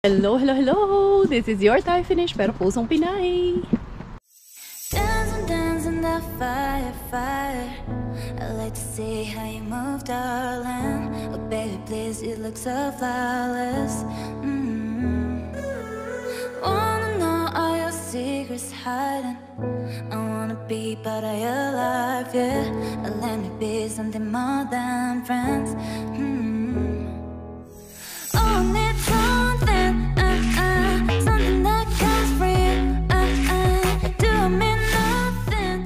Hello, hello, hello! This is your Thai finish pero pusong Pinay! Dancing, dancing the fire, fire. I like to see how you move, darling. Oh baby, please, you look so flawless. Wanna know all your secrets hiding. I wanna be part of your life, yeah. Let me be something more than friends. Only something, something that comes free. Do me nothing.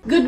Good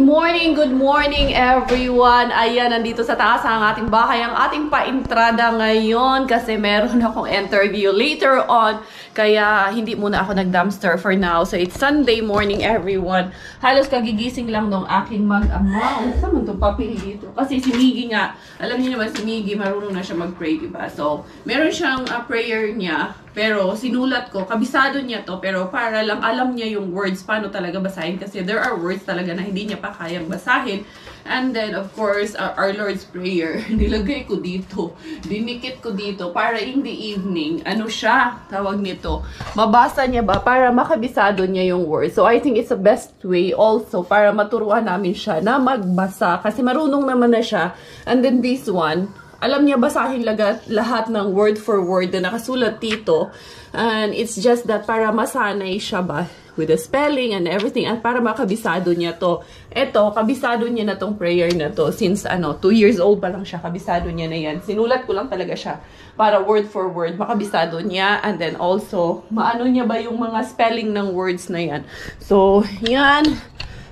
morning everyone! Ayan, nandito sa taas ang ating bahay, ang ating paintrada ngayon kasi meron akong interview later on. Kaya hindi muna ako nag-dumpster for now. So it's Sunday morning everyone. Halos kagigising lang nung aking mag-ama. Saan man itong papel dito? Kasi si Miggy nga, alam niyo naman si Miggy, marunong na siya mag-pray, diba? So meron siyang prayer niya. Pero sinulat ko, kabisado niya to, pero para lang alam niya yung words, paano talaga basahin. Kasi there are words talaga na hindi niya pa kayang basahin. And then, of course, our Lord's Prayer, nilagay ko dito, dinikit ko dito, para in the evening, ano siya, tawag nito, mabasa niya ba, para makabisado niya yung words. So, I think it's the best way also, para maturuan namin siya na magbasa, kasi marunong naman na siya. And then this one, alam niya basahin lahat ng word for word na nakasulat dito. And it's just that para masanay siya ba with the spelling and everything at para makabisado niya to. Ito, kabisado niya na tong prayer na to since 2 years old pa lang siya, kabisado niya na yan. Sinulat ko lang talaga siya para word for word, makabisado niya and then also, maano niya ba yung mga spelling ng words na yan. So, yan.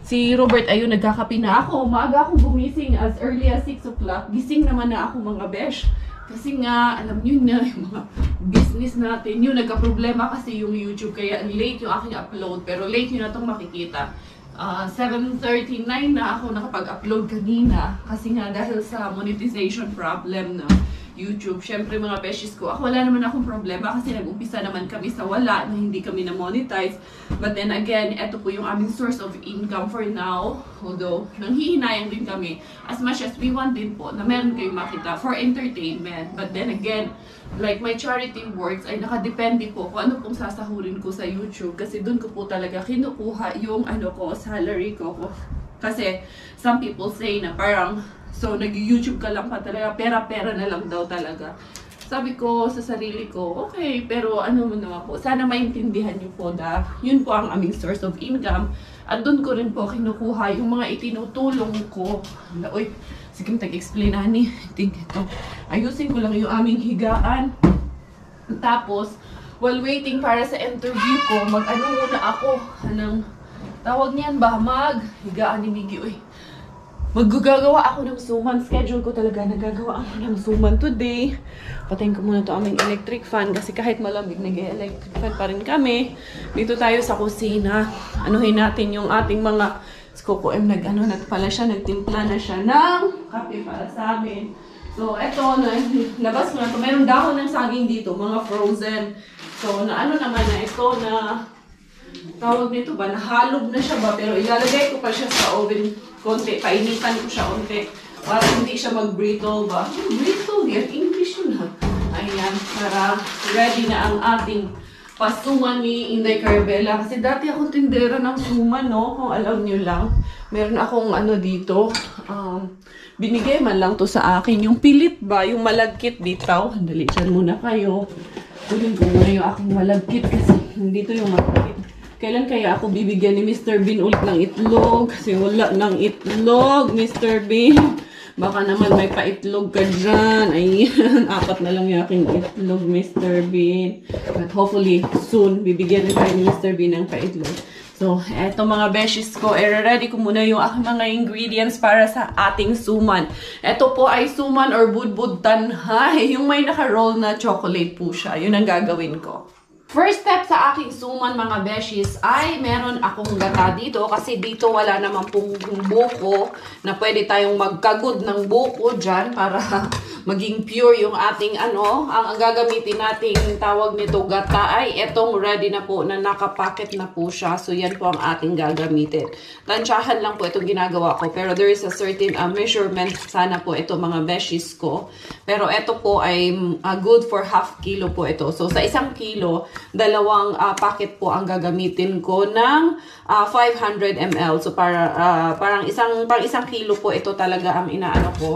Si Robert, ayun, nagkakape na ako. Maaga akong gumising as early as 6 o'clock. Gising naman na ako mga besh. Kasi nga, alam nyo na, yung mga business natin, yun, nagka-problema kasi yung YouTube. Kaya late yung aking upload. Pero late yun na itong makikita. 7:39 na ako nakapag-upload kanina. Kasi nga, dahil sa monetization problem na YouTube. Siyempre mga beshes ko, ako wala naman akong problema kasi nag-umpisa naman kami sa wala na hindi kami na-monetize. But then again, ito po yung aming source of income for now. Although, nanghihinayang din kami as much as we want din po na meron kayong makita for entertainment. But then again, like my charity works ay nakadepende po kung ano pong sasahurin ko sa YouTube kasi doon ko po talaga kinukuha yung salary ko. Kasi some people say na parang so, nag-YouTube ka lang pa talaga, pera-pera na lang daw talaga. Sabi ko sa sarili ko, okay, pero ano mo naman po, sana maintindihan niyo po na yun po ang aming source of income. At doon ko rin po kinukuha yung mga itinutulong ko. Uy, sige, tag-explain na ni. Ito. Ayusin ko lang yung aming higaan. Tapos, while waiting para sa interview ko, mag-ano muna ako. Anong tawag niyan ba? Mag-higaan ni Miggy. Uy. Maggagawa ako ng suman. Schedule ko talaga. Nagagawa ako ng suman today. Patayin ko muna ito aming electric fan. Kasi kahit malamig, nag-electric fan pa rin kami. Dito tayo sa kusina. Anuhin natin yung ating mga Coco M. Nag-ano na pala siya. Nagtimpla na siya ng kape para sa amin. So, eto. Labas ko na ito. Mayroong dahon ng saging dito. Mga frozen. So, naano naman na ito na tawag nito ba? Nahalog na siya ba? Pero ilalagay ko pa siya sa oven konti. Painitan ko siya konti. Para hindi siya mag-brittle ba? Brittle yan. English yun ha. Ayan. Para ready na ang ating pasuman ni Inday Carabella. Kasi dati akong tindera ng suman, no? Kung alam nyo lang. Meron akong dito. Binigay man lang to sa akin. Yung pilit ba? Yung malagkit dito. Handali dyan muna kayo. Tulin ko muna yung aking malagkit kasi dito yung malagkit. Kailan kaya ako bibigyan ni Mr. Bean ulit ng itlog? Kasi wala ng itlog, Mr. Bean. Baka naman may paitlog ka dyan. Ayan, 4 na lang yung aking itlog, Mr. Bean. But hopefully, soon, bibigyan rin tayo ni Mr. Bean ng paitlog. So, eto mga beshes ko, ready ko muna yung aking mga ingredients para sa ating suman. Eto po ay suman or budbud tanhay. Yung may naka-roll na chocolate po siya. Yun ang gagawin ko. First step sa aking suman mga beshies ay meron akong gata dito kasi dito wala naman pong buko na pwede tayong magkagod ng buko dyan para maging pure yung ating ang gagamitin nating tawag nito gata ay etong ready na po na nakapacket na po siya. So yan po ang ating gagamitin. Tansyahan lang po itong ginagawa ko, pero there is a certain measurement sana po ito mga beshies ko. Pero ito po ay good for half kilo po ito. So sa 1 kilo, 2 packet po ang gagamitin ko ng 500 ml. So parang isang kilo po ito talaga ang inaano ko,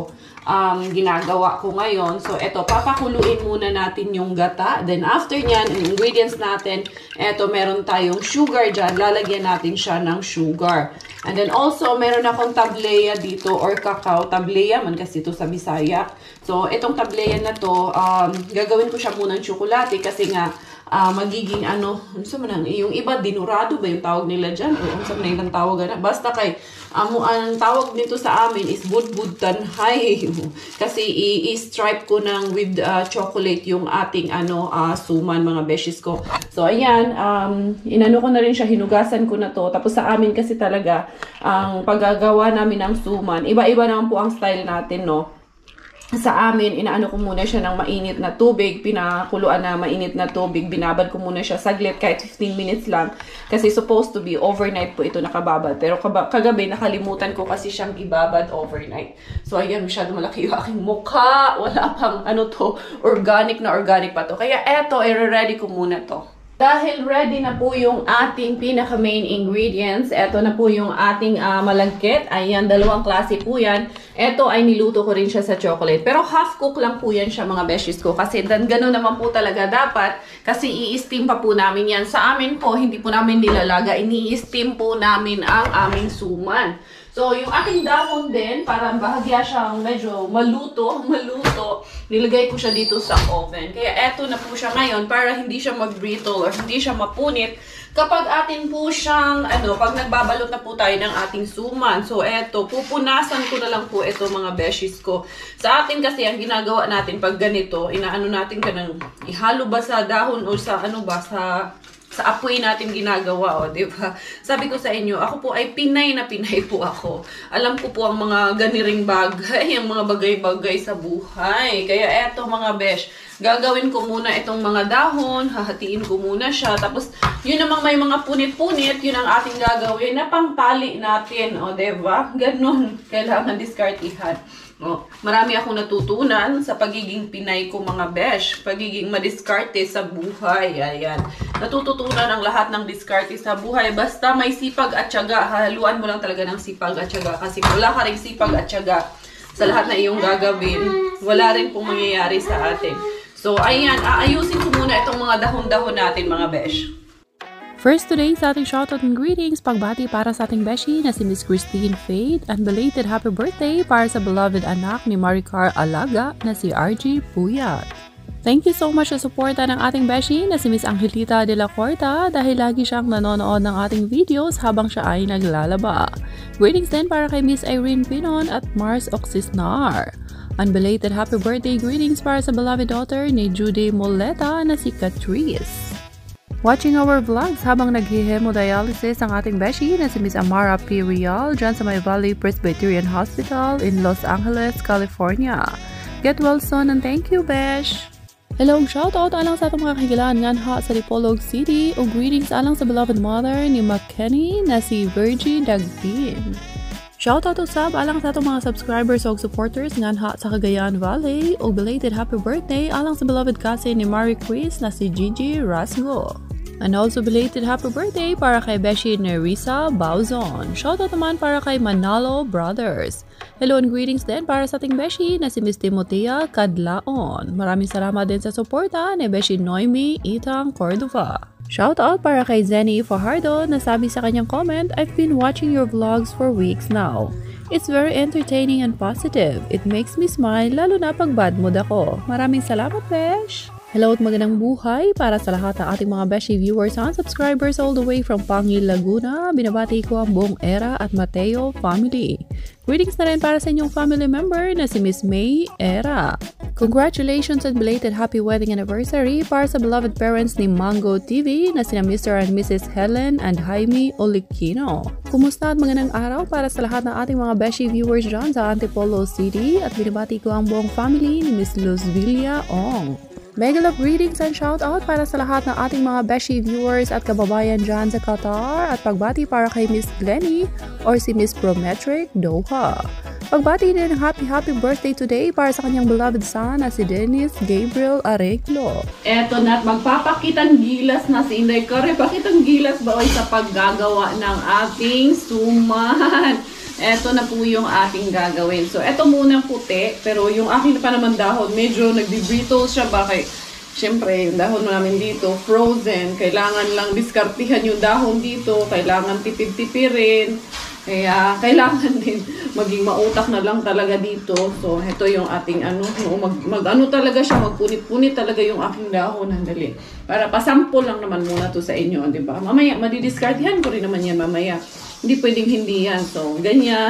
ginagawa ko ngayon. So ito, papakuluin muna natin yung gata. Then after nyan, yung ingredients natin, ito meron tayong sugar dyan. Lalagyan natin siya ng sugar. And then also, meron akong tableya dito or cacao. Tableya man kasi ito sa Bisaya. So itong tableya na to, gagawin ko siya munang tsokolate kasi nga magiging yung iba dinurado ba yung tawag nila dyan? O ang saan na ilang tawag na? Basta kay, ang tawag nito sa amin is budbud tanhay. Kasi i-stripe ko ng with chocolate yung ating suman mga beshes ko. So ayan, inano ko na rin siya, hinugasan ko na to. Tapos sa amin kasi talaga, ang paggagawa namin ng suman, iba-iba naman po ang style natin, no? Sa amin, inaano ko muna siya ng mainit na tubig, pinakuluan na mainit na tubig, binabad ko muna siya saglit kahit 15 minutes lang. Kasi supposed to be overnight po ito nakababad. Pero kagabi, nakalimutan ko kasi siyang ibabad overnight. So ayan, masyado malaki yung aking mukha. Wala pang organic pa to. Kaya eto, i-ready ko muna to. Dahil ready na po yung ating pinaka-main ingredients, eto na po yung ating malagkit. Ayan, 2 klase po yan. Eto ay niluto ko rin siya sa chocolate. Pero half cook lang po yan siya mga beshies ko. Kasi gano'n naman po talaga dapat. Kasi i-steam pa po namin yan. Sa amin po, hindi po namin nilalaga. Ini-steam po namin ang aming suman. So, yung aking dahon din, parang bahagya siyang medyo maluto, nilagay ko siya dito sa oven. Kaya eto na po siya ngayon para hindi siya mag-brittle or hindi siya mapunit. Kapag atin po siyang, pag nagbabalot na po tayo ng ating suman. So, eto, pupunasan ko na lang po ito mga beshies ko. Sa atin kasi, ang ginagawa natin pag ganito, inaano natin ka ng ihalo ba sa dahon o sa sa apoy natin ginagawa, diba? Sabi ko sa inyo, ako po ay Pinay na Pinay po ako. Alam ko po ang mga ganiring bagay, ang mga bagay-bagay sa buhay. Kaya eto mga besh, gagawin ko muna itong mga dahon, hahatiin ko muna siya. Tapos, yun namang may mga punit-punit, yun ang ating gagawin na pangtali natin, diba? Ganon, kailangan diskartihan. Marami akong natutunan sa pagiging Pinay ko mga besh, pagiging madiskarte sa buhay. Ayan. Natututunan ang lahat ng diskarte sa buhay. Basta may sipag at tiyaga, haluan mo lang talaga ng sipag at tiyaga. Kasi kung wala ka rin sipag at tiyaga sa lahat na iyong gagawin, wala rin pong mangyayari sa atin. So, ayan, aayusin ko muna itong mga dahon-dahon natin mga besh. First today sa ating shoutout and greetings, pagbati para sa ating beshi na si Miss Christine Fade, and belated happy birthday para sa beloved anak ni Maricar Alaga na si RG Puyat. Thank you so much sa suporta ng ating beshi na si Miss Angelita de la Corta dahil lagi siyang nanonood ng ating videos habang siya ay naglalaba. Greetings din para kay Miss Irene Pinon at Mars Oxisnar. Unbelated happy birthday greetings para sa beloved daughter ni Judy Moleta na si Catrice. Watching our vlogs habang nag-hemodialysis ang ating beshi na si Miss Amara P. Real dyan sa May Valley Presbyterian Hospital in Los Angeles, California. Get well soon and thank you, besh! Hello, shoutout alang sa atong mga kahigalaan nganha sa Dipolog City o greetings alang sa beloved mother ni McKenny na si Virgie Dagbin. Shoutout usab alang sa atong mga subscribers o supporters nganha sa Cagayan Valley o belated happy birthday alang sa beloved cousin ni Marie Chris na si Gigi Rasgo. And also belated happy birthday para kay Beshi Nerissa Bauzon. Shoutout naman para kay Manalo Brothers. Hello and greetings din para sa ating Beshi na si Miss Timotea Cadlaon. Maraming salamat din sa suporta ni Beshi Noemi Itang Cordova. Shoutout para kay Zenny Fajardo na sabi sa kanyang comment, I've been watching your vlogs for weeks now. It's very entertaining and positive. It makes me smile lalo na pag bad mood ako. Maraming salamat, Besh! Hello at magandang buhay para sa lahat ng ating mga Beshi viewers and subscribers all the way from Pangil, Laguna. Binabati ko ang buong Era at Mateo family. Greetings na rin para sa inyong family member na si Miss May Era. Congratulations and belated happy wedding anniversary para sa beloved parents ni Mango TV na sina Mr. and Mrs. Helen and Jaime Olicino. Kumusta at magandang araw para sa lahat ng ating mga Beshi viewers dyan sa Antipolo City at binabati ko ang buong family ni Miss Luzvilla Ong. Mega love greetings and shout out para sa lahat ng ating mga Beshi viewers at kababayan dyan sa Qatar at pagbati para kay Miss Glenny or si Miss Prometric Doha. Pagbati din ng happy birthday today para sa kanyang beloved son na si Dennis Gabriel Areglo. Eto na, magpapakitang gilas na si Inday Kare. Pakitang gilas ba sa paggagawa ng ating suman? Eto na po yung ating gagawin. So, eto muna puti. Pero yung aking pa naman dahon, medyo nagdi-brittle siya. Bakit? Siyempre, yung dahon namin dito, frozen. Kailangan lang diskartihan yung dahon dito. Kailangan tipid-tipirin. Kaya, kailangan din maging mautak na lang talaga dito. So, eto yung ating mag-ano talaga siya, magpunit-punit talaga yung aking dahon. Handali. Para pasample lang naman muna to sa inyo, di ba? Mamaya, madidiskartihan ko rin naman yan mamaya. Hindi pwedeng hindi yan. So, ganyan.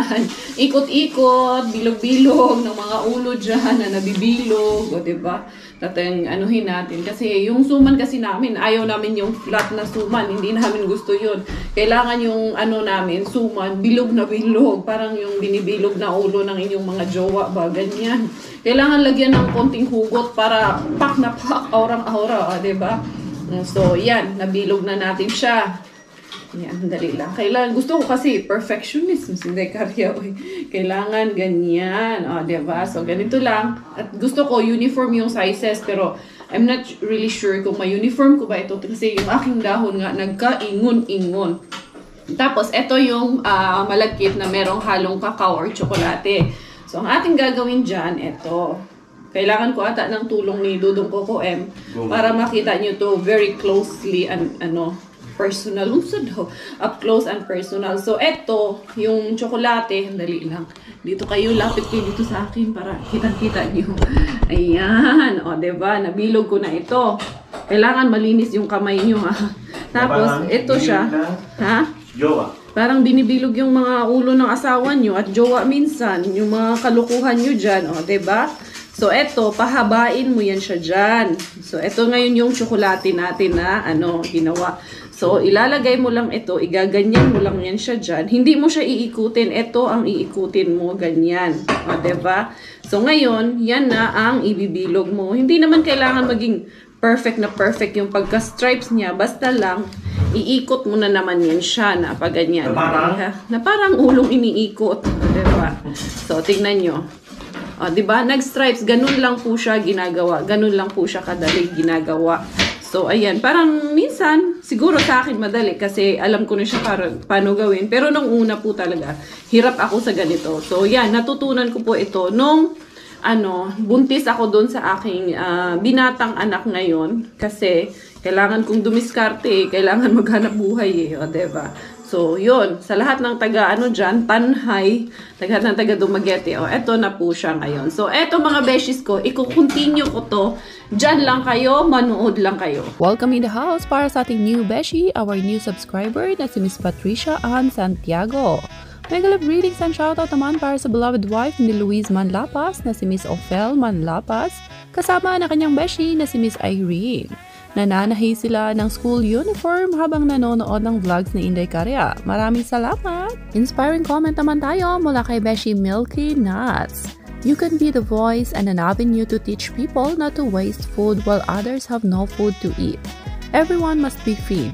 Ikot-ikot, bilog-bilog ng mga ulo dyan na nabibilog. O, diba? Tatang anuhin natin. Kasi yung suman kasi namin, ayaw namin yung flat na suman. Hindi namin gusto yun. Kailangan yung namin, suman, bilog na bilog. Parang yung binibilog na ulo ng inyong mga jowa ba? Ganyan. Kailangan lagyan ng konting hugot para pak na pak, aurang-aura. Diba? So, yan. Nabilog na natin siya. Yan, dali lang. Kailangan, gusto ko kasi perfectionist. Hindi karya. Kailangan ganyan. O, diba? So, ganito lang. At gusto ko uniform yung sizes. Pero, I'm not really sure kung ma-uniform ko ba ito. Kasi yung aking dahon nga, nagka-ingon-ingon. Tapos, ito yung malagkit na merong halong kakao or tsokolate. So, ang ating gagawin dyan, ito. Kailangan ko ata ng tulong ni Dudong Coco M para makita nyo to very closely and personal, up close and personal. So, eto, yung tsokolate, dali lang. Dito kayo, lapit kayo dito sa akin para kitang-kita nyo. Ayan, o, diba? Nabilog ko na ito. Kailangan malinis yung kamay nyo, ha? Tapos, ito siya. Ha? Jowa. Parang binibilog yung mga ulo ng asawa nyo at jowa minsan, yung mga kalukuhan nyo dyan, o, diba? So, eto, pahabain mo yan siya dyan. So, eto ngayon yung tsokolate natin na, ginawa. So, ilalagay mo lang ito, igaganyan mo lang yan siya dyan. Hindi mo siya iikutin. Ito ang iikutin mo, ganyan. O, diba? So, ngayon, yan na ang ibibilog mo. Hindi naman kailangan maging perfect na perfect yung pagka-stripes niya. Basta lang, iikot mo na naman yan siya na pag ganyan. Na parang ulong iniikot. O, diba? So, tignan nyo. O, diba? Nag-stripes, ganun lang po siya ginagawa. Ganun lang po siya kadali ginagawa. So, ayan. Parang minsan, siguro sa akin madali kasi alam ko na siya paano gawin. Pero nung una po talaga, hirap ako sa ganito. So, yan. Natutunan ko po ito nung, buntis ako doon sa aking binatang anak ngayon. Kasi, kailangan kong dumiskarte. Kailangan maghanap buhay O, diba? So, yun. Sa lahat ng dyan, Tanhay, lahat ng taga Dumaguete. O, eto na po siya ngayon. So, eto mga beshies ko, i-continue ko to. Diyan lang kayo, manood lang kayo. Welcome in the house para sa ating new Beshi, our new subscriber na si Miss Patricia Ann Santiago. Mega love greetings and shoutout naman para sa beloved wife ni Luis Manlapas na si Miss Ophel Manlapas, kasama na kanyang Beshi na si Miss Irene. Nananahi sila ng school uniform habang nanonood ng vlogs ni Inday Karya. Maraming salamat! Inspiring comment naman tayo mula kay Beshi Milky Nuts. You can be the voice and an avenue to teach people not to waste food while others have no food to eat. Everyone must be fed.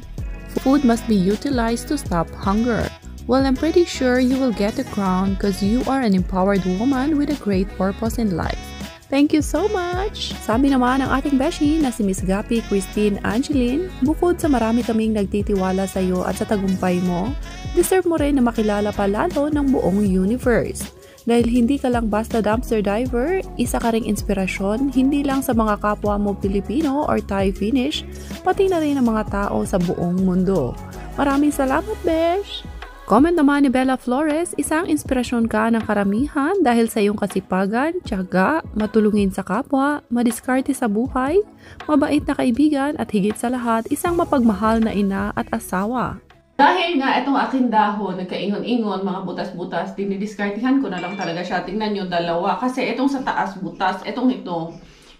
Food must be utilized to stop hunger. Well, I'm pretty sure you will get a crown because you are an empowered woman with a great purpose in life. Thank you so much! Sabi naman ng ating Beshi na si Miss Gapi Christine Angeline, bukod sa marami kaming nagtitiwala sa iyo at sa tagumpay mo, deserve mo rin na makilala pa lalo ng buong universe. Dahil hindi ka lang basta dumpster diver, isa ka ring inspirasyon hindi lang sa mga kapwa mo Pilipino or Thai Finnish, pati na rin ang mga tao sa buong mundo. Maraming salamat, Besh! Comment naman ni Bella Flores, isang inspirasyon ka ng karamihan dahil sa iyong kasipagan, tiyaga, matulungin sa kapwa, madiskarte sa buhay, mabait na kaibigan at higit sa lahat, isang mapagmahal na ina at asawa. Dahil nga itong aking dahon, nagkaingon-ingon, mga butas-butas, dinidiskartihan ko na lang talaga siya. Tingnan nyo, dalawa. Kasi itong sa taas butas, itong ito,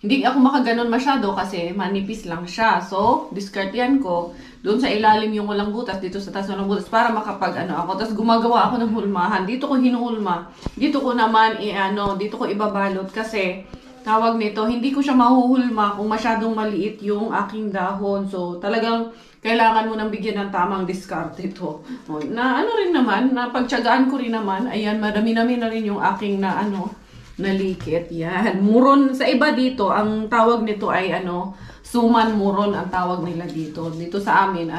hindi ako makaganon masyado kasi manipis lang siya. So, diskartihan ko. Doon sa ilalim yung walang butas, dito sa taas walang butas para makapag ako. Tapos gumagawa ako ng hulmahan. Dito ko hinuhulma. Dito ko naman dito ko ibabalot kasi tawag nito, hindi ko siya mahuhulma kung masyadong maliit yung aking dahon. So, talagang kailangan mo nang bigyan ng tamang discard ito. Na rin naman, napagtyagaan ko rin naman. Ayan, madami-dami na rin yung aking nalikit. Yan. Muron. Sa iba dito, ang tawag nito ay suman muron ang tawag nila dito. Dito sa amin,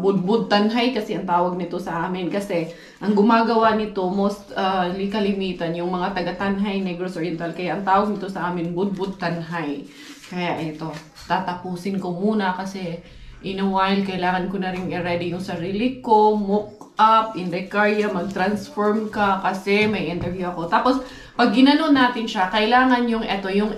budbud tanhay kasi ang tawag nito sa amin. Kasi ang gumagawa nito, most kalimitan, yung mga taga-Tanhay, Negros Oriental. Kaya ang tawag nito sa amin, budbud tanhay. Kaya ito, tatapusin ko muna kasi in a while, kailangan ko na rin i-ready yung sarili ko, mock up, hindi kaya, mag-transform ka kasi may interview ako. Tapos, pag ginanon natin siya, kailangan yung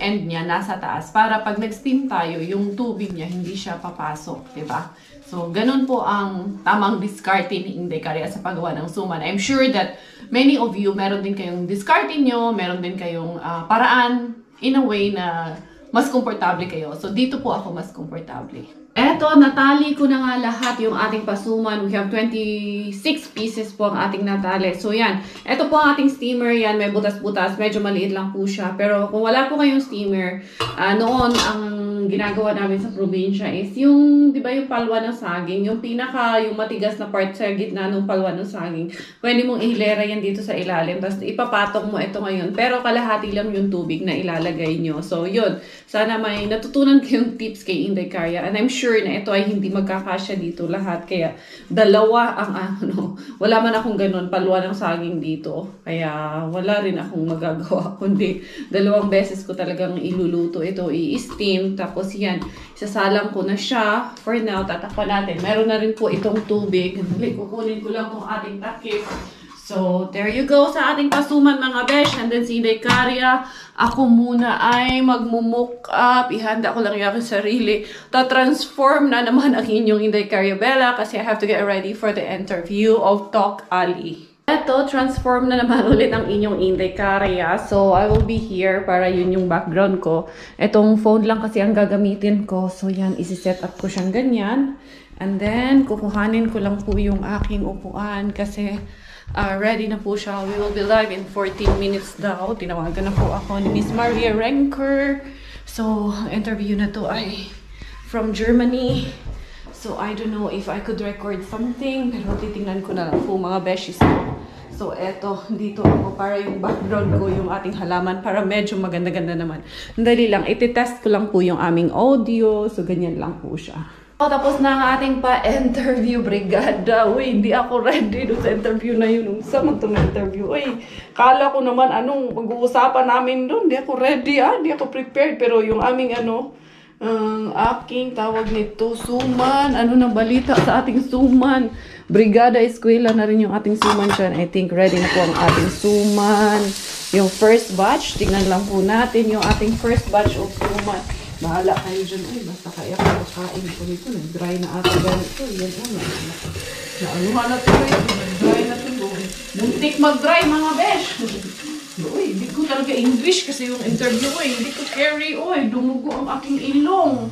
end niya nasa taas para pag nag-steam tayo, yung tubig niya hindi siya papasok, diba? So, ganun po ang tamang discarding ni Inday Caria sa paggawa ng suman. I'm sure that many of you, meron din kayong discarding nyo, meron din kayong paraan in a way na mas komportable kayo. So, dito po ako mas komportable. Eto, natali ko na nga lahat yung ating pasuman. We have 26 pieces po ang ating natali. So, yan. Eto po ang ating steamer. Yan, may butas-butas. Medyo maliit lang po siya. Pero kung wala po kayong steamer, noon, ang ginagawa namin sa probinsya is yung, di ba yung palwa ng saging? Yung yung matigas na part sa gitna ng palwa ng saging. Pwede mong ihilera yan dito sa ilalim. Tapos ipapatok mo ito ngayon. Pero kalahati lang yung tubig na ilalagay nyo. So, yun. Sana may natutunan kayong tips kay Inday Caria. And I'm sure na ito ay hindi magkakasya dito lahat. Kaya dalawa ang wala man akong ganun, palwa ng saging dito. Kaya wala rin akong magagawa. Kundi dalawang beses ko talagang iluluto ito, i-steam. Tapos yan, isasalang ko na siya. For now, tatakpan natin. Meron na rin po itong tubig. Kukunin ko lang itong ating takip. So, there you go sa ating pasuman mga besh. And then si Inday Caria, ako muna ay magmumuk up. Ihanda ko lang yung aking sarili. Ta-transform na naman ang inyong Inday Caria Bella kasi I have to get ready for the interview of Talk Ali. Eto, transform na naman ulit ang inyong Inday Caria. So, I will be here para yun yung background ko. Etong phone lang kasi ang gagamitin ko. So, yan, isi-set up ko siyang ganyan. And then, kukuhanin ko lang po yung aking upuan kasi ready na po siya. We will be live in 14 minutes daw. Tinawagan na po ako ni Miss Maria Renker. So, interview na to ay from Germany. So, I don't know if I could record something. Pero titingnan ko na lang po mga beshies ko. So, eto. Dito ako para yung background ko, yung ating halaman. Para medyo maganda-ganda naman. Dali lang. Iti-test ko lang po yung aming audio. So, ganyan lang po siya. Tapos na ang ating pa-interview, brigada. Uy, hindi ako ready doon sa interview na yun. Saan itong interview? Uy, kala ko naman anong pag-uusapan namin doon. Hindi ako ready, hindi ako prepared. Pero yung aming aking tawag nito, suman. Ano na balita sa ating suman? Brigada Eskwela na rin yung ating suman dyan. I think ready na po ang ating suman. Yung first batch, tingnan lang po natin yung ating first batch of suman. Bahala kayo dyan. Ay, basta kaya kakain ko nito. Nag-dry na ata ganito. Yan o. Naaluhan na ito. Nag-dry na ito. Muntik mag-dry mga besh. Uy, hindi ko talaga English kasi yung interview ko. Hindi ko carry. Uy, dumugo ang aking ilong.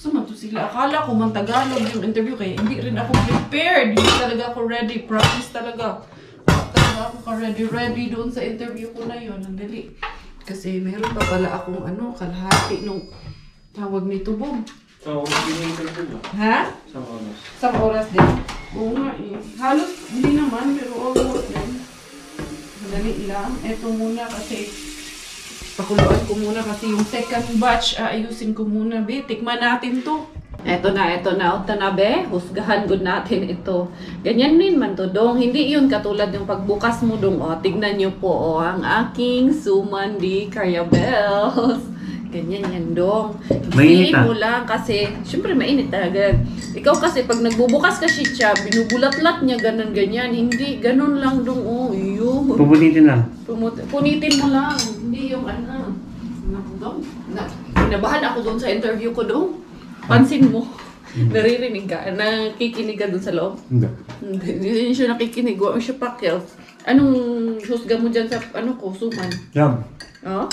Saan to sila? Akala ko man Tagalog yung interview kaya hindi rin ako prepared. Hindi talaga ako ready. Practice talaga. Talaga ako ka-ready doon sa interview ko na yun. Nandali. Kasi meron pa pala akong kalahati nung tawag nito, Bob. Oo, interview. Ha? Isang oras. Isang oras din. Oo nga eh. Halos hindi naman, pero almost din. Madali lang. Ito muna kasi pakuluan ko muna kasi yung second batch, ayusin ko muna, be. Tikman natin to. Eto na. Ito na, be. Husgahan good natin ito. Ganyan din man to, dong. Hindi yun katulad yung pagbukas mo, dong. O, tignan nyo po, ang aking suman di Caria Bells. Ganyan yan, Dong. Mainit, Isiin mo lang kasi, syempre mainit talaga. Ikaw kasi, pag nagbubukas ka siya, binubulat-lat niya, ganun-ganyan. Hindi, ganun lang, Dong. Oh, yun. Pupunitin lang. Punitin mo lang. Hindi yung ano. Dong, kinabahan ako doon sa interview ko, Dong. Pansin mo. Naririnig ka? Nakikinig ka doon sa loob? Hindi. Hindi siya nakikinig. Huwag siya Pacquiao. Anong husga mo dyan sa ano ko, suman? Yum. Oh?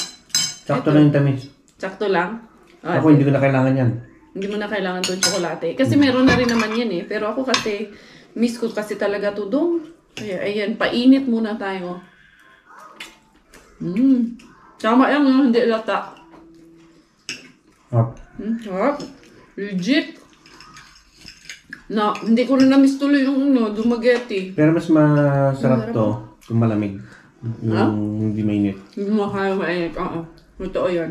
Sakto lang yung tamis. Sakto lang? Oh, Ako hindi ko na kailangan yan. hindi mo na kailangan itong tsokolate. Kasi meron na rin naman yan eh. Pero ako kasi, miss ko kasi talaga ito Dong. Kaya ayan, painit muna tayo. Tama yan, no? Hindi lata. Sarap. Legit. Na, hindi ko rin na-miss tuloy yung dumageti. Pero mas masarap to kung malamig. Yung hindi mainit. Hindi mo kaya mainit. Oo. Totoo yan.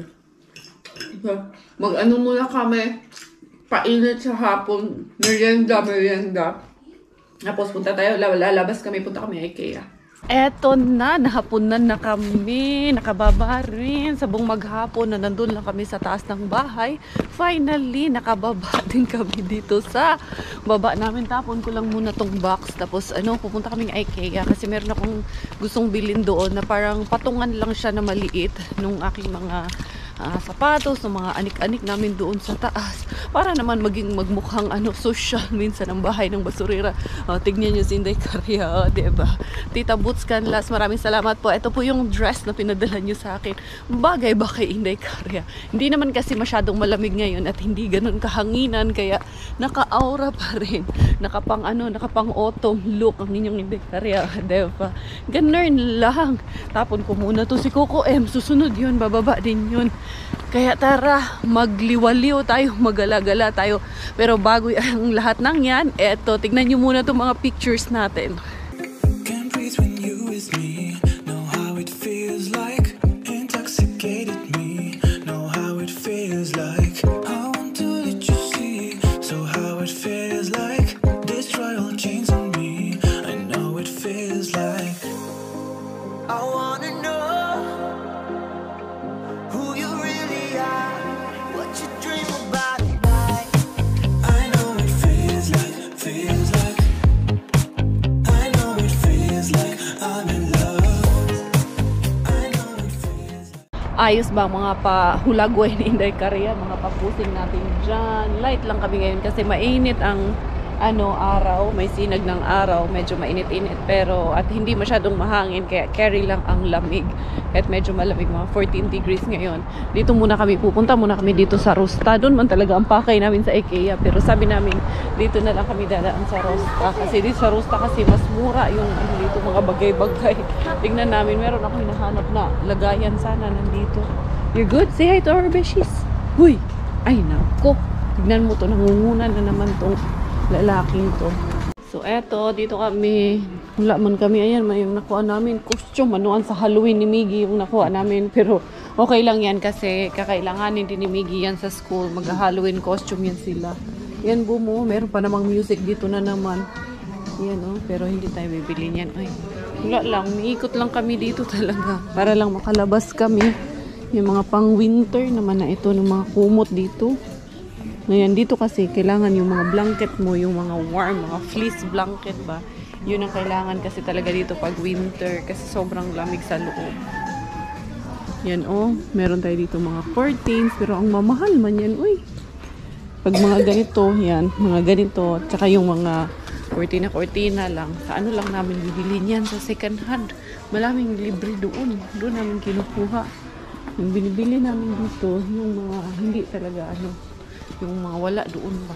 So, mag-ano muna kami. Painit sa hapon. Merienda. Tapos punta tayo. Lalabas kami. Punta kami IKEA. Eto na, nahaponan na kami, nakababa rin, sabong maghapon na nandun lang kami sa taas ng bahay. Finally, nakababa din kami dito sa baba namin. Tapon ko lang muna tong box, tapos pupunta kaming IKEA kasi meron akong gustong bilhin doon na parang patungan lang siya na maliit nung aking mga sapatos, ng mga anik-anik namin doon sa taas para naman maging magmukhang social minsan ang bahay ng basurera. Tignan nyo si Inday Caria, diba? Tita Boots Canlas, maraming salamat po. Ito po yung dress na pinadala nyo sa akin. Bagay ba kay Inday Caria? Hindi naman kasi masyadong malamig ngayon at hindi ganun kahanginan kaya naka-aura pa rin. Nakapang autumn look ang inyong Inday Caria, diba? Ganun lang. Tapon ko muna to si Coco M. Susunod yun, bababa din yun. Kaya tara, magliwaliw tayo, magalagala tayo. Pero bago ang lahat ng yan, eto, tignan nyo muna itong mga pictures natin. Can't breathe when you with me. Know how it feels like. Intoxicated me. Know how it feels like. I want to let you see. So how it feels like. Destroy all chains on me. I know it feels like. I wanna know who you really are, what you dream about at night. I know it feels like, I know it feels like I'm in love. I know it feels like. Ayos ba mga pahulagway ni Inday Caria, mga papusing natin dyan. Light lang kami ngayon kasi mainit ang araw, may sinag ng araw, medyo mainit-init pero at hindi masyadong mahangin kaya carry lang ang lamig. Kahit medyo malamig, mga 14 degrees ngayon. Dito muna kami, pupunta muna kami dito sa Rosta. Doon man talaga ang pakay namin sa IKEA pero sabi namin dito na lang kami dadaan sa Rosta kasi dito sa Rosta kasi mas mura yung dito mga bagay-bagay. Tingnan namin, meron ako hinahanap na lagayan sana nandito. You're good? Say hi to our beshies. Huy! Ay nako, tignan mo to, nangungunan na naman tong lalaking to. So eto, dito kami, wala man kami, ayan, may yung nakuha namin costume, manuan sa Halloween ni Miggy yung nakuha namin, pero okay lang yan kasi kakailanganin din ni Miggy yan sa school, mag-Halloween costume yan sila. Yan bumo, meron pa namang music dito na naman. Yan pero hindi tayo bibili niyan. Ay, wala lang, miikot lang kami dito talaga para lang makalabas kami. Yung mga pang winter naman na ito, ng mga kumot dito. Ngayon, dito kasi, kailangan yung mga blanket mo, yung mga warm, mga fleece blanket ba? Yun ang kailangan kasi talaga dito pag winter kasi sobrang lamig sa loob. Yan meron tayo dito mga curtains, pero ang mamahal man yan, uy. Pag mga ganito, yan, mga ganito, tsaka yung mga kurtina lang, sa lang namin bibili yan sa second hand. Malaming libre doon namin kinukuha. Yung binibili namin dito, yung mga hindi talaga yung mga wala doon ba.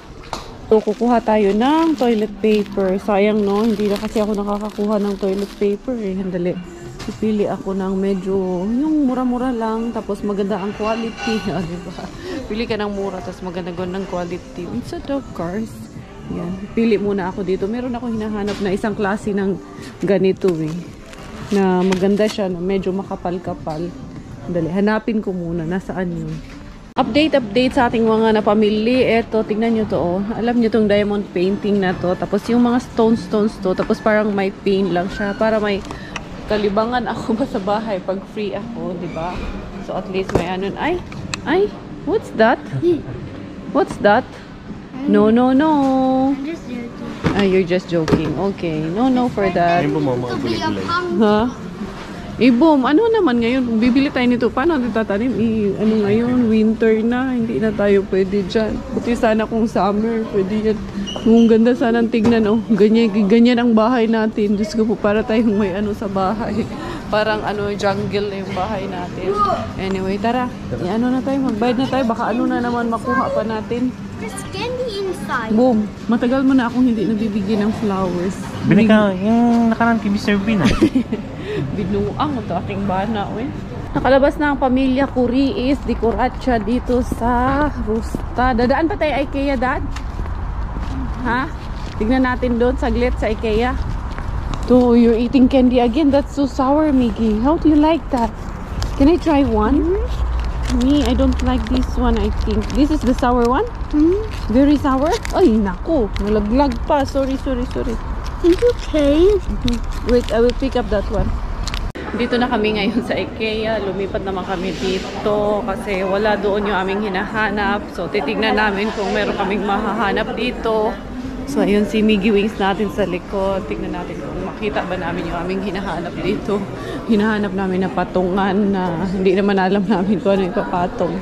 So, kukuha tayo ng toilet paper. Sayang hindi na kasi ako nakakakuha ng toilet paper Handali. Pipili ako ng medyo, yung mura-mura lang, tapos maganda ang quality. Diba? Pili ka ng mura, tapos maganda ng quality. Instead of course. Yan. Pili muna ako dito. Meron ako hinahanap na isang klase ng ganito na maganda siya, na medyo makapal-kapal. Dali, hanapin ko muna. Nasaan yun? Update sa ating mga napamili. Eto, tignan nyo to Alam nyo tong diamond painting na to. Tapos yung mga stones to. Tapos parang may paint lang siya. Para may kalibangan ako ba sa bahay pag free ako, diba? So at least may ay, Ay, what's that? What's that? No, no, no. I'm just joking. Ah, you're just joking. Okay. No, no for that. Ayun po mga To be a gulay-gulay. pumpkin. Ha? Ibom, ano naman ngayon? Kung bibili tayo nito, paano natin tatanim? Ano ngayon? Winter na. Hindi na tayo pwede dyan. Buti sana kung summer. Pwede yan. Kung ganda sana ang tignan. Oh, ganyan ang bahay natin. Diyos ko po, para tayong may ano sa bahay. Parang ano, jungle na yung bahay natin. Anyway, tara. Ano na tayo? Magbayad na tayo. Baka ano na naman makuha pa natin. There's candy inside. Boom. Matagal mo na akong hindi nabibigyan ng flowers. Binika, yung nakaraan kay Mr. Bean. Binuang ito aking bana, we. Nakalabas na ang pamilya Curiis de Coracha dito sa Rusta. Dadaan pa tayo IKEA, Dad? Ha? Tignan natin doon saglit sa IKEA. To, you're eating candy again. That's so sour, Miggy. How do you like that? Can I try one? Me, I don't like this one, I think. This is the sour one? Very sour? Ay, naku. Nalaglag pa. Sorry. It's okay. Wait, I will pick up that one. Dito na kami ngayon sa IKEA. Lumipat naman kami dito kasi wala doon yung aming hinahanap. So, titignan namin kung meron kaming mahahanap dito. So, ayun si Miggy Wings natin sa likod. Tignan natin kung makita ba namin yung aming hinahanap dito. Hinahanap namin na patungan na hindi naman alam namin kung ano yung papatong.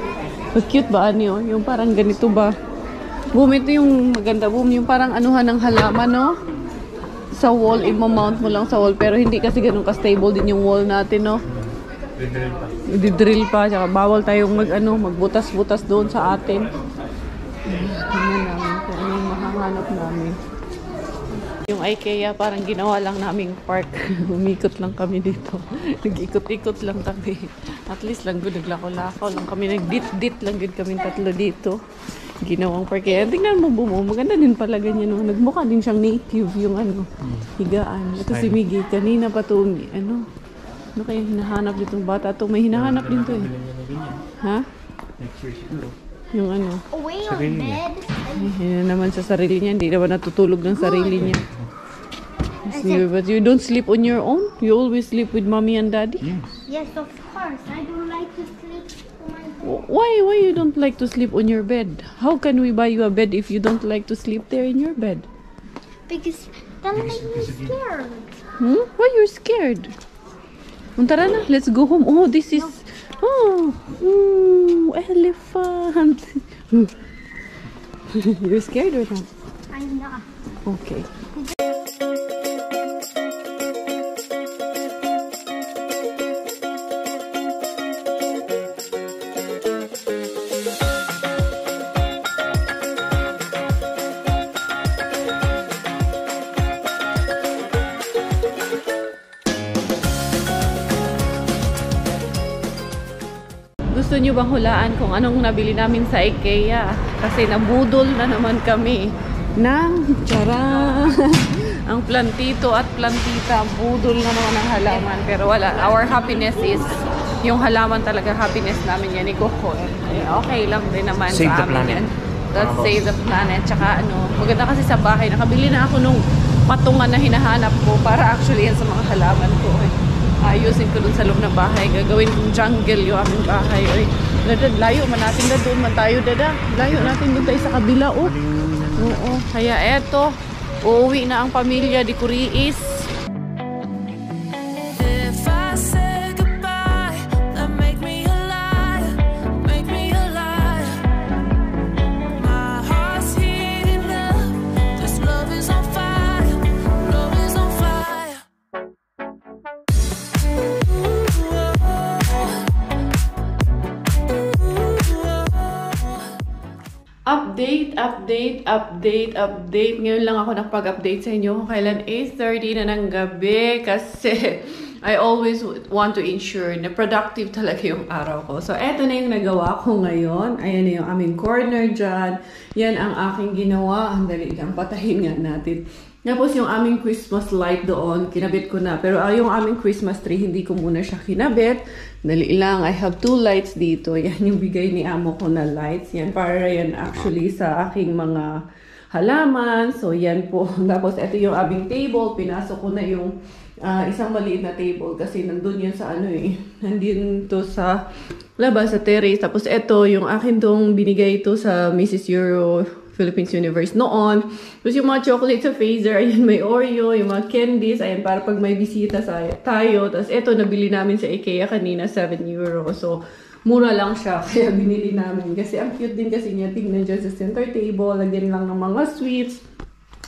But cute ba ano yun? Yung parang ganito ba? Boom, ito yung maganda. Boom, yung parang anuhan ng halaman, no? Sa wall, i-mount mo lang sa wall. Pero hindi kasi ganun ka-stable din yung wall natin, no? I-drill pa. Tsaka bawal tayong magbutas-butas doon sa atin. Tingnan namin kung ano yung mahahanap namin. Yung IKEA, parang ginawa lang naming park. Umikot lang kami dito. Nag-ikot-ikot lang kami. At least lang good, naglako-lakaw lang kami. Nag-dit-dit lang good kami tatlo dito. Ginawang park. Kaya tingnan mo, Bumo. Maganda din pala ganyan. No? Nagmukha din siyang native yung higaan. Ito si Miggy. Kanina pa ito, ano kaya hinahanap ditong bata to? May hinahanap din to eh. Ha? Yung ano? Away on bed. Yan naman sa sarili niya. Hindi naman natutulog ng sarili niya. But you don't sleep on your own? You always sleep with mommy and daddy? Yes, of course. I don't like to sleep on my bed. Why you don't like to sleep on your bed? How can we buy you a bed if you don't like to sleep there in your bed? Because that makes me scared. Why you're scared? Tara na, let's go home. Oh, this is... elephant. You're scared or not? I'm not. Okay. Gusto nyo bang hulaan kung anong nabili namin sa IKEA? Kasi nabudol na naman kami ng ang plantito at plantita. Budol na naman ang halaman. Pero wala. Our happiness is yung halaman talaga. Happiness namin yan ni Coco. Okay lang din naman Save sa the amin planet. yan. Let's save the planet. Tsaka maganda kasi sa bahay. Nakabili na ako nung patungan na hinahanap ko para actually yan sa mga halaman ko. Ayusin ko dun sa loob ng bahay. Gagawin kong jungle yung aming bahay. Oy, Dada, layo man natin na doon man tayo, Dada. Layo natin doon tayo sa kabila, oh. Oo. Kaya eto, uuwi na ang pamilya di Curiis. If I say goodbye, that make me alive, make me alive. My heart's heating up, this love is on fire, love is on fire. Update. Ngayon lang ako nakapag-update sa inyo kung kailan 8:30 na ng gabi kasi I always want to ensure na productive talaga yung araw ko. So, eto na yung nagawa ko ngayon. Ayan na yung aming corner dyan. Yan ang aking ginawa. Ang dali lang. Patahin nga natin. Tapos yung aming Christmas light doon, kinabit ko na. Pero yung aming Christmas tree, hindi ko muna siya kinabit. Dali lang. I have 2 lights dito. Yan yung bigay ni amo ko na lights. Yan, para yan actually sa aking mga halaman. So, yan po. Tapos, ito yung aming table. Pinasok ko na yung isang maliit na table kasi nandun yun sa nandun to sa labas, sa terrace. Tapos, ito, yung akin tong binigay ito sa Mrs. Euro Philippines Universe noon. Tapos yung mga chocolate sa Phaser, ayan, may Oreo, yung mga candies, ayan, para pag may bisita tayo. Tapos ito, nabili namin sa IKEA kanina, 7 euro. So, mura lang siya, kaya binili namin. Kasi ang cute din kasi niya, tignan dyan sa center table, lagyan lang ng mga sweets.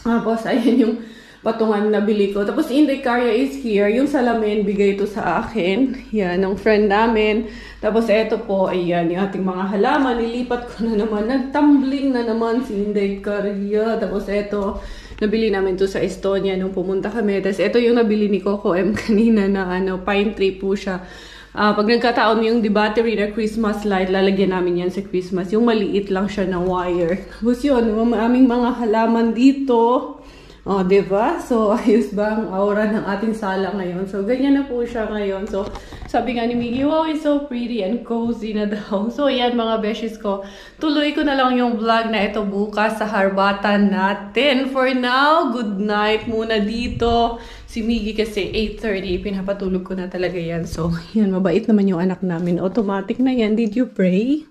Tapos, ayan yung patungan na bili ko. Tapos, Inday Carya is here. Yung salamin, bigay ito sa akin. Yan, ng friend namin. Tapos, eto po, ayan, yung ating mga halaman. Nilipat ko na naman. Nagtumbling na naman si Inday Carya. Tapos, eto, nabili namin to sa Estonia nung pumunta kami. Tapos, eto yung nabili ni Coco M kanina na pine tree po siya. Pag nagkataon yung battery na Christmas light, lalagyan namin yan sa Christmas. Yung maliit lang siya na wire. Tapos yun, aming mga halaman dito. Oh, diba? So, ayos ba ang aura ng ating sala ngayon? So, ganyan na po siya ngayon. So, sabi nga ni Miggy, wow, it's so pretty and cozy na daw. So, yan mga beshes ko. Tuloy ko na lang yung vlog na ito bukas sa harbatan natin. For now, good night muna dito. Si Miggy kasi 8:30, pinapatulog ko na talaga yan. So, yan, mabait naman yung anak namin. Automatic na yan. Did you pray?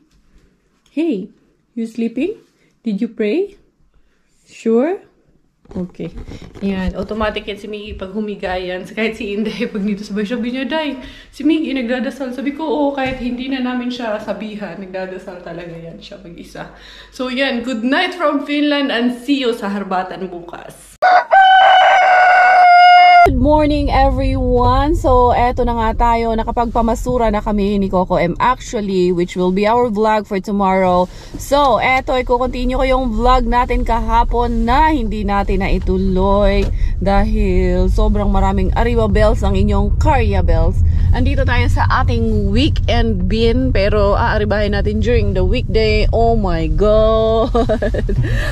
Hey, you sleeping? Did you pray? Sure? Okay. Yan. Automatic yan si Miggy pag humiga yan. Kahit si Inday, pag dito sabay, sabi niya, Day, si Miggy nagdadasal. Sabi ko, oo, kahit hindi na namin siya sabihan, nagdadasal talaga yan siya mag-isa. So yan, good night from Finland and see you sa harbatan bukas. Good morning everyone! So, eto na nga tayo. Nakapagpamasura na kami ni Coco M actually, which will be our vlog for tomorrow. So, eto, i-continue ko yung vlog natin kahapon na hindi natin na ituloy dahil sobrang maraming Arriba Bells ang inyong Carya Bells. Andito tayo sa ating weekend bin, pero aaribahin natin during the weekday. Oh my God!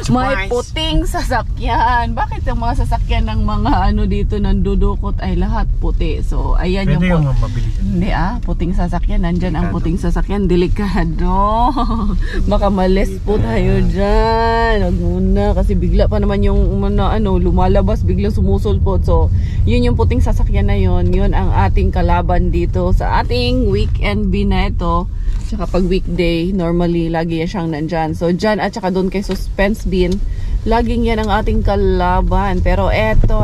May puting sasakyan. Bakit yung mga sasakyan ng mga dito nandudukot ay lahat puti? So, ayan. Pwede yung mabili. Hindi puting sasakyan. Nandyan ang puting sasakyan. Delikado. Baka malis po tayo dyan. Huwag muna kasi bigla pa naman yung lumalabas, biglang sumusulpot. So, yun yung puting sasakyan na yun. Yun ang ating kalaban dito sa ating weekend bin na ito. Tsaka pag weekday, normally lagi yan siyang nandyan. So, dyan at saka doon kay suspense bin, laging yan ang ating kalaban. Pero eto,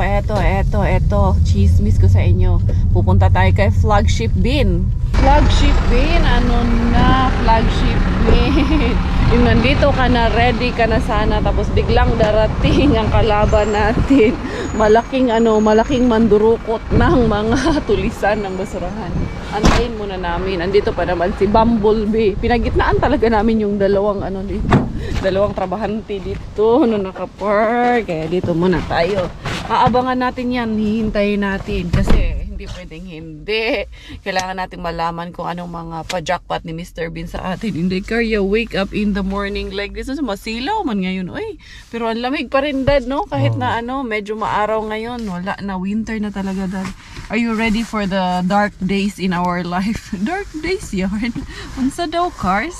chismis ko sa inyo. Pupunta tayo kay flagship bin. Flagship bin? Ano na? Flagship bin. Yung nandito ka na, ready ka na sana, tapos biglang darating ang kalaban natin. Malaking mandurukot ng mga tulisan ng basurahan. Antayin muna namin. Andito pa naman si Bumblebee. Pinagitnaan talaga namin yung dalawang dito. Dalawang trabahante dito no nakapark. Kaya dito muna tayo. Aabangan natin yan. Hihintayin natin kasi hindi pwedeng hindi. Kailangan natin malaman kung anong mga pa-jackpot ni Mr. Bean sa atin. Hindi Carya wake up in the morning like this. Masilaw man ngayon. Uy, pero ang lamig pa rin dad, no? Kahit na medyo maaraw ngayon. Wala na, winter na talaga dad. Are you ready for the dark days in our life? Dark days yarn. Unsa daw cars?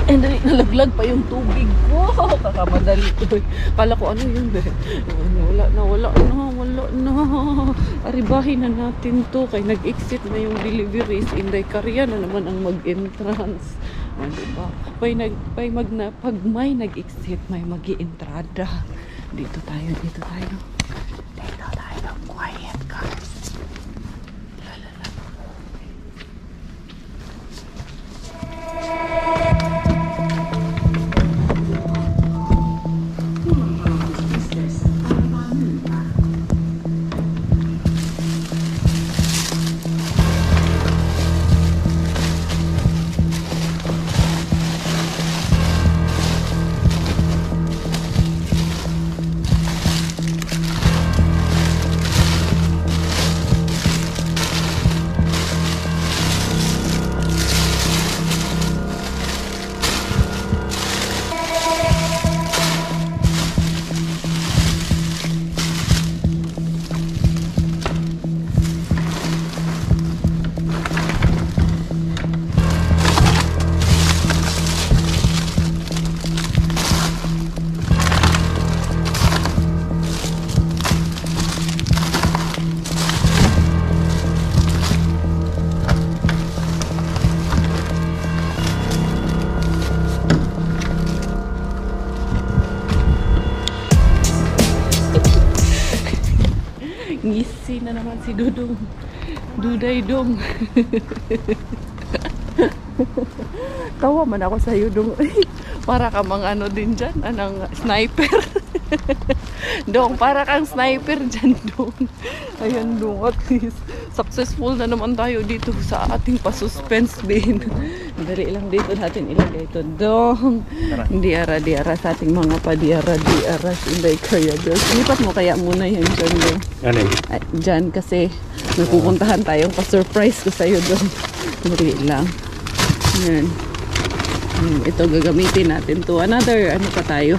And nalaglag pa yung tubig ko. Kakamadali ko. Kala ko yun eh. Wala na. Aribahin na natin to. Kaya nag-exit na yung deliveries. Inday Carya na naman ang mag-entrance. Diba? Pag may nag-exit, may mag-i-entrada. Dito tayo. Quiet cars. Ngisi na naman si Dudong. Duday Dong. Tawa man ako sa iyo, Dong. Para ka mga ano din dyan. Anong sniper. Dong, para kang sniper dyan, Dong. Ayan, Dong. At least, successful na naman tayo dito sa ating pa-suspense bin. Dali lang dito natin ilagay ito, Dong. Diara sa ating mga diara Inday Carya Bells. Lipat mo kaya muna yan dyan, Dong. Ano yun? Dyan kasi may pupuntahan tayong pa-surprise ko sa'yo, Dong. Dali lang. Yan. Ito gagamitin natin to. Another, ano pa tayo?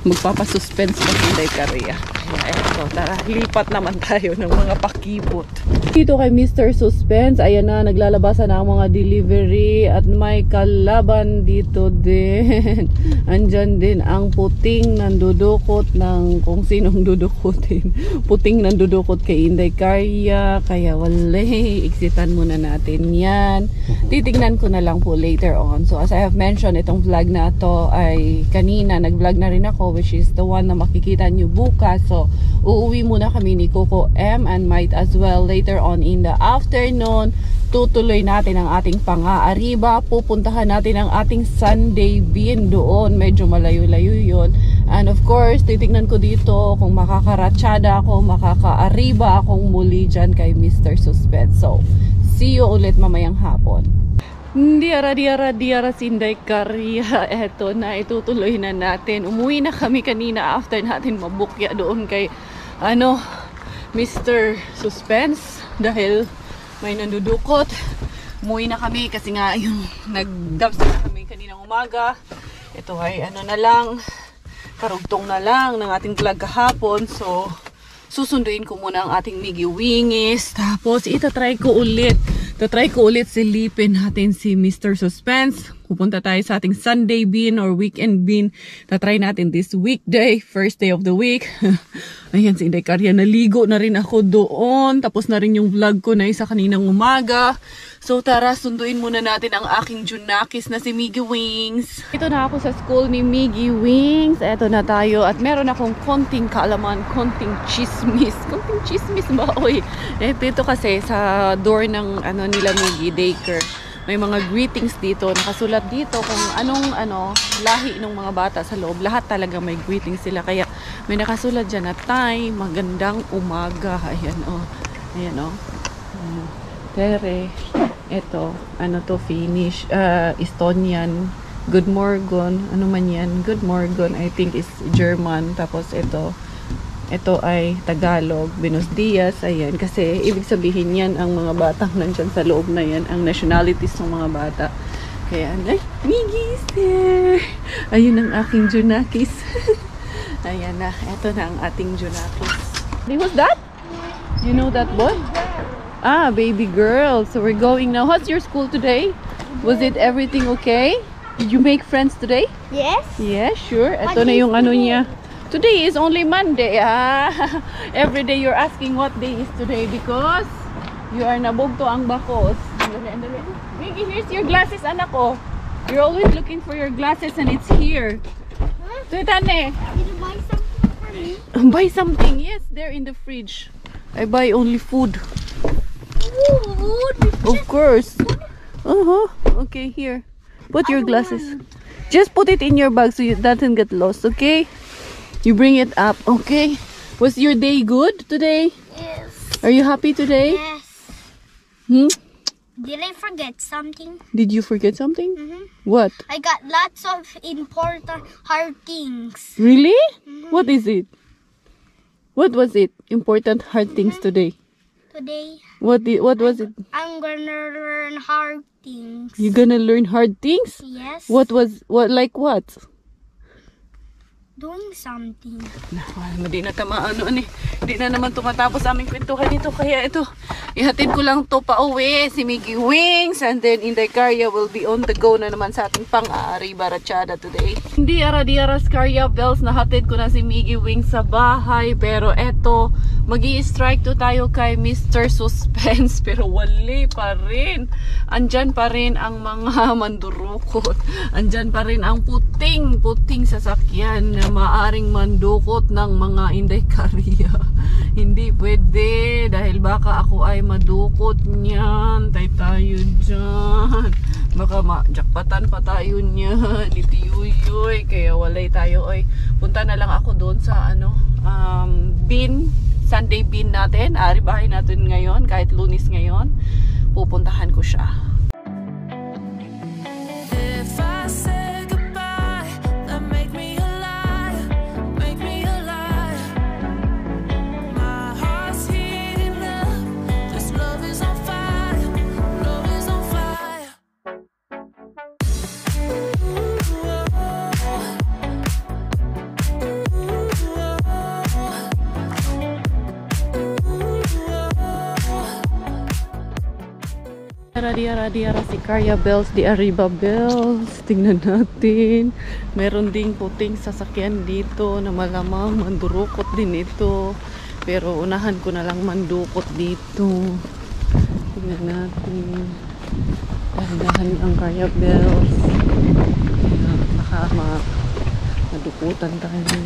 Magpapasuspense pa Inday Carya. Eto, tara, lipat naman tayo ng mga pakibot. Dito kay Mr. Suspense, ayan na, naglalabasan na ang mga delivery at may kalaban dito din. Andyan din ang puting nandudukot ng kung sinong dudukutin. Puting nandudukot kay Inday Carya, kaya wala, exitan muna natin yan. Titignan ko na lang po later on. So as I have mentioned, itong vlog na to ay kanina, nag-vlog na rin ako, which is the one na makikita nyo bukas. So uuwi muna kami ni Coco M and might as well later on in the afternoon tutuloy natin ang ating pang-aariba. Pupuntahan natin ang ating Sunday bin doon, medyo malayo-layo yun. And of course, titignan ko dito kung makakaratsada ako, makakaariba akong muli dyan kay Mr. Suspense. So see you ulit mamayang hapon. Diara si Inday Carya. Eto na, itutuloy na natin. Umuwi na kami kanina after natin mabukya doon kay Mr. Suspense dahil may nandudukot. Umuwi na kami kasi nga yung nag-dumpster na kami kaninang umaga. Ito ay na lang, karugtong na lang ng ating vlog kahapon. So susunduin ko muna ang ating Miggy Wingis. Tapos itatry ko ulit silipin natin si Mr. Suspense. Pupunta tayo sa ating Sunday bin or weekend bin. Tatry natin this weekday, first day of the week. Ayan, si Inday Carya, naligo na rin ako doon. Tapos na rin yung vlog ko na isa kaninang umaga. So tara, sunduin muna natin ang aking Junakis na si Miggy Wings. Ito na ako sa school ni Miggy Wings. Ito na tayo at meron akong konting kaalaman, konting chismis. Konting chismis ba? Oy, ito kasi sa door ng nila Miggy Daycare. May mga greetings dito, nakasulat dito kung anong lahi ng mga bata sa loob. Lahat talaga may greetings sila. Kaya may nakasulat dyan na Tay, magandang umaga. Ayan o. Ayan o. Tere. Ito. To finish. Estonian. Good morgon. Ano man yan? Good morgon. I think is German. Tapos ito. Ito ay Tagalog, Buenos Dias, ayan. Kasi ibig sabihin yan, ang mga batang nandyan sa loob na yan, ang nationalities ng mga bata. Kaya, ay, Miggy's there! Ayun ang aking Junakis. Ayan na, ito na ang ating Junakis. Who's that? You know that boy? Ah, baby girl. So we're going now. How's your school today? Was it everything okay? Did you make friends today? Yes. Yeah, sure. Ito na yung niya. Today is only Monday. Every day you're asking what day is today because you are nabugto ang bakos. Andali. Miggy, here's your glasses, anak ko. You're always looking for your glasses and it's here. Tutane. Did you buy something for me? Buy something. Yes, they're in the fridge. I buy only food. Food? Of course. Okay, here. Put your glasses. Just put it in your bag so it doesn't get lost, okay? You bring it up, okay? Was your day good today? Yes. Are you happy today? Yes. Did I forget something? Did you forget something? What? I got lots of important hard things. Really? What is it? What was it? Important hard things today? Today, What was it? I'm gonna learn hard things. You gonna learn hard things? Yes. What like what? Doing something. Hindi na Hindi na naman tumatapos aming kwentuhan dito. Kaya ito, ihatid ko lang to pa uwi. Si Miggy Wings. And then Inday Carya will be on the go na naman sa ating pang-aariba ratsada today. Hindi Carya Bells. Nahatid ko na si Miggy Wings sa bahay. Pero eto, Magi-strike to tayo kay Mr. Suspense pero wali pa rin. Andyan pa rin ang mga mandurukot. Andyan pa rin ang puting sasakyan na maaring mandukot ng mga Inday Korea. Hindi pwede dahil baka ako ay madukot niyan. Tayo dyan. Baka majakpatan pa tayo niyan. Itiyuyoy. Kaya walay tayo. Oy, punta na lang ako doon sa bin. Sunday bin natin, aribahin natin ngayon, kahit Lunes ngayon, pupuntahan ko siya. If I say goodbye, then make me alive, make me alive. My heart's heating up, this love is on fire, love is on fire. Radiara si Carya Bells, di Arriba Bells. Tingnan natin. Meron ding puting sasakyan dito na malamang mandurukot din ito. Pero unahan ko na lang mandukot dito. Tingnan natin. Dahan-dahan ang Carya Bells. Baka madukutan tayo.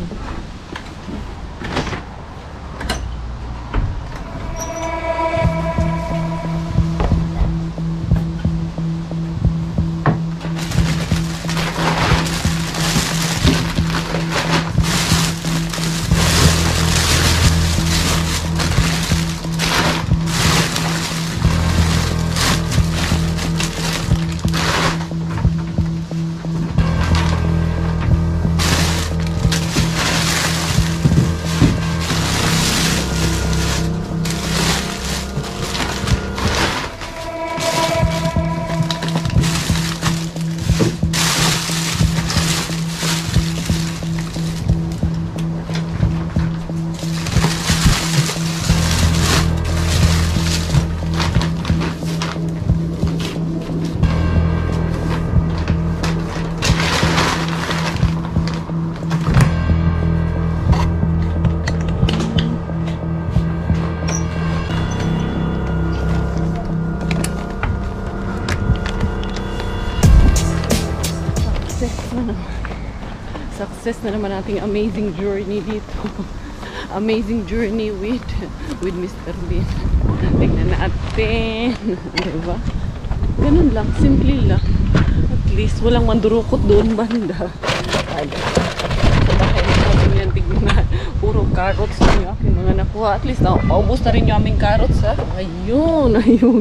Success na naman ating amazing journey dito. Amazing journey with Mr. Bean. Tingnan natin. Diba? Ganun lang. Simple lang. At least walang mandurukot doon banda. Tingnan, tignan. Puro carrots na yung aking mga nakuha. At least paubos na rin yung aming carrots, ha? Ayun.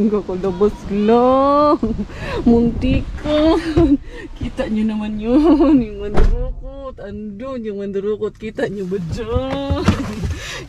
Kakulabas lang. Muntikan. Kita nyo naman yun. Yung mandurukot. Andun yung mandurukot. Kita nyo ba dyan?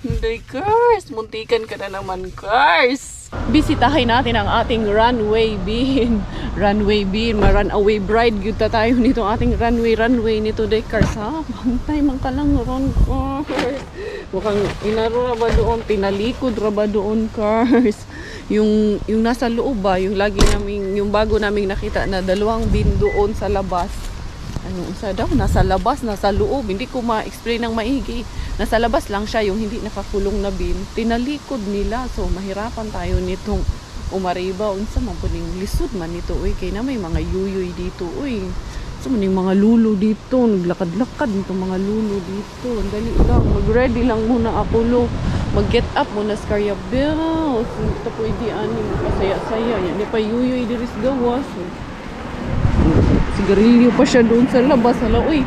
Hindi, Cars. Muntikan ka na naman, Cars. Bisitahin natin ang ating runway bin. Runway bin. Ma-runaway bride. Gyuta tayo nito ating runway nito, day, Cars, ha? Bantay man ka lang ron, Cars. Mukhang inaro ba doon? Tinalikod ba doon, Cars? Yung nasa loob ba? Yung lagi naming, yung bago naming nakita na dalawang bin doon sa labas. Ano sa daw? Nasa labas, nasa loob. Hindi ko ma-explain ng maigi. Nasa labas lang siya, yung hindi nakakulong na bin. Tinalikod nila. So, mahirapan tayo nitong umariba. Unsa man po ning lisod man nito. Uy, kaya na may mga yuyoy dito. Uy, so maning mga lulo dito. Naglakad-lakad nito mga lulo dito. Dali lang. Mag-ready lang muna ako, lo. Mag-get up muna sa Carya Bells. Ito po hindi masaya-saya. Yan, di pa yuyoy diris gawas. Sigarilyo pa siya doon sa labas. Hala, uy,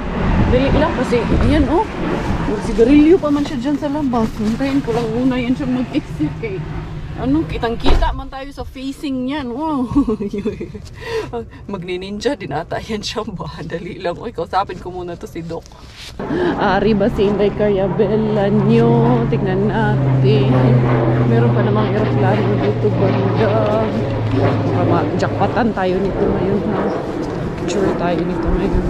dali lang kasi, ayan, oh. Sigarilyo pa man siya dyan sa labas. Hintayin ko lang muna yan siya mag-exit kay, ano, kitang-kita man tayo sa facing niyan. Wow. Magnininja din ata yan siya ba. Dali lang. Uy, kausapin ko muna to si Doc. Arriba si Inday Carya Bella nyo. Tignan natin. Meron pa namang aeroplano dito banda. Jackpotan tayo nito ngayon, ha. Sure tayo nito ngayon.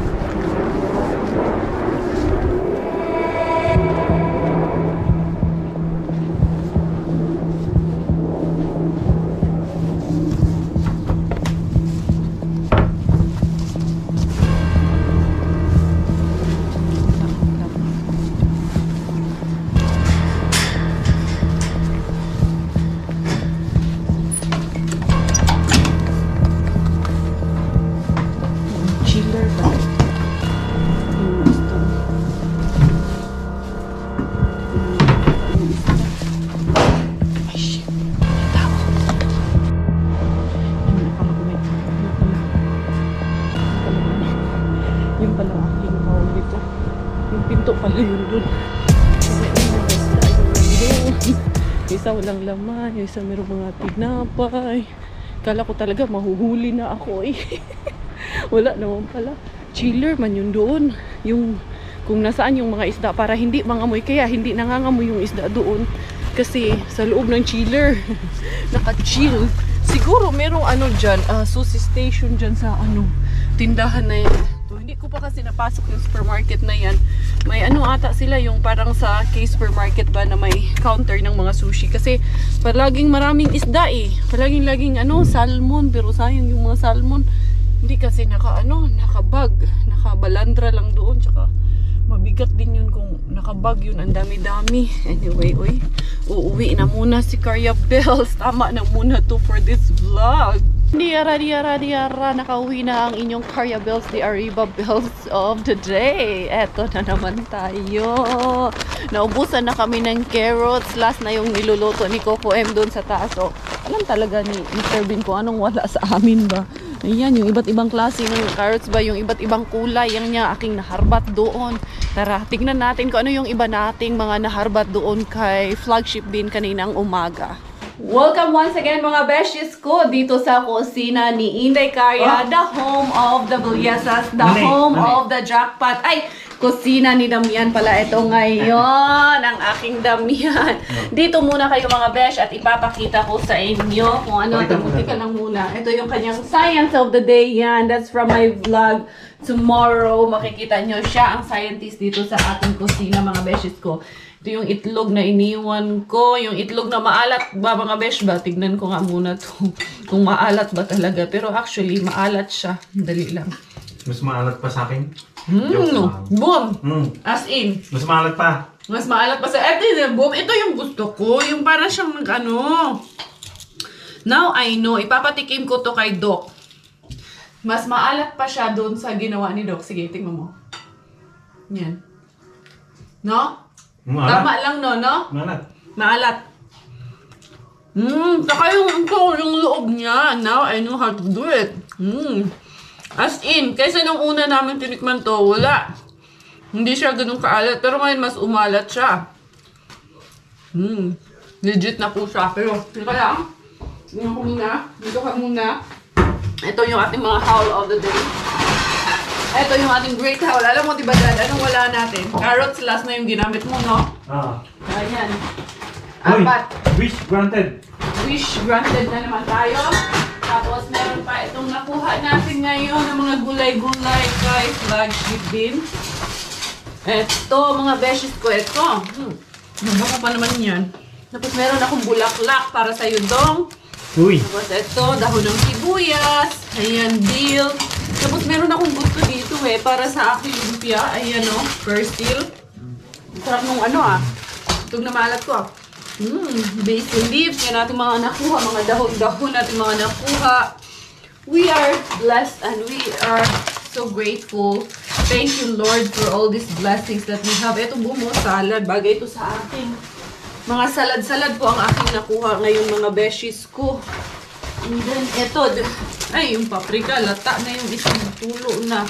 pala yun dun. Yung isa walang laman, yung isa meron mga tinapay. Kala ko talaga mahuhuli na ako eh. Wala naman pala. Chiller man yun doon. Yung kung nasaan yung mga isda para hindi mangamoy. Kaya hindi nangangamoy yung isda doon. Kasi sa loob ng chiller, naka-chill. Siguro merong ano dyan, sushi station dyan sa ano, tindahan na yan. So, hindi ko pa kasi napasok yung supermarket na yan. May ano ata sila yung parang sa K-supermarket ba na may counter ng mga sushi. Kasi palaging maraming isda eh. Palaging ano, salmon. Pero sayang yung mga salmon. Hindi kasi nakabag. Nakabalandra lang doon. Tsaka mabigat din yun kung nakabag yun. Ang dami-dami. Anyway, uuwi na muna si Karya Bells. Tama na muna to for this vlog. Diara, nakauwi na ang inyong Karya Bells, the Arriba Bells of the day. Eto na naman tayo. Naubusan na kami ng carrots. Last na yung niluluto ni Coco M doon sa taas. So, alam talaga ni Mr. Bean kung anong wala sa amin ba. Ayan, yung iba't ibang klase ng carrots ba, yung iba't ibang kulay, yung niya aking naharbat doon. Tara, tignan natin kung ano yung iba nating mga naharbat doon kay Flagship Bean kaninang umaga. Welcome once again mga besties ko dito sa kusina ni Inday Karya, the home of the Villesas, the home of the jackpot. Ay, kusina ni Damian pala ito ngayon, ang aking Damian. Dito muna kayo mga besh at ipapakita ko sa inyo kung ano. Tumuti ka lang muna. Ito yung kanyang science of the day yan. That's from my vlog tomorrow. Makikita nyo siya ang scientist dito sa ating kusina mga beshes ko. Ito yung itlog na iniwan ko. Yung itlog na maalat ba mga besh ba? Tignan ko nga muna to kung maalat ba talaga. Pero actually maalat siya. Dali lang. Mas maalat pa sa akin. Boom! As in. Mas maalat pa. Mas maalat pa sa... Boom! Ito yung gusto ko. Yung para siyang ano. Now I know. Ipapatikim ko to kay Doc. Mas maalat pa siya doon sa ginawa ni Doc. Sige, tingnan mo. Yan. No? Maalat. Tama lang no? Maalat. Maalat. Saka yung loob niya. Now I know how to do it. As in, kaysa nung una namin tinikman to, wala. Hindi siya ganun kaalat. Pero ngayon mas umalat siya. Legit na po siya. Pero, teka lang. Tingnan ko muna. Dito ka muna. Ito yung ating mga haul of the day. Ito yung ating great haul. Alam mo diba dad, anong wala natin? Carrots last na yung ginamit mo, no? Ayan. Apat. Wish granted. Wish granted na naman tayo. Tapos meron pa itong nakuha natin ngayon ng mga gulay-gulay kay Flagship Bean. Ito, mga beshes ko. Ito. Nabaka pa naman yan. Tapos meron akong bulaklak para sa'yo, Dong. Uy. Tapos ito, dahon ng sibuyas. Ayan, dill. Tapos meron akong gusto dito para sa aking lumpia. Ayan persil. Sarap nung itong namalat ko. Basil leaves. Yan natin mga nakuha. Mga dahon-dahon natin mga nakuha. We are blessed and we are so grateful. Thank you Lord for all these blessings that we have. Ito bumo, salad. Bagay ito sa akin. Mga salad-salad po ang aking nakuha ngayong mga beshies ko. And then, ito. Ay, yung paprika. Lata na yung isang tulo na.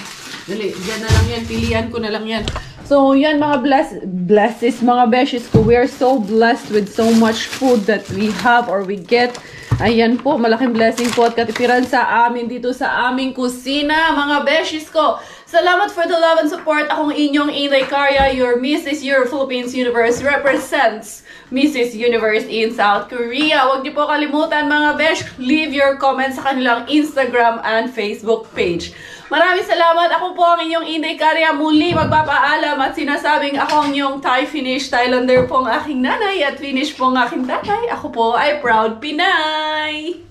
Dali, dyan na lang yan. Pilihan ko na lang yan. So, yan mga blesses, mga beshies ko. We are so blessed with so much food that we have or we get. Ayan po, malaking blessing po at katipiran sa amin dito sa aming kusina, mga beshies ko. Salamat for the love and support. Akong inyong Inday Karya, your Mrs. Your Philippines Universe represents Mrs. Universe in South Korea. Huwag niyo po kalimutan mga besh, leave your comments sa kanilang Instagram and Facebook page. Maraming salamat. Ako po ang inyong Inday Karya. Muli magpapaalam at sinasabing ako ang inyong Thai Finnish Thailander po ang aking nanay at Finnish po ang aking tatay. Ako po ay proud Pinay!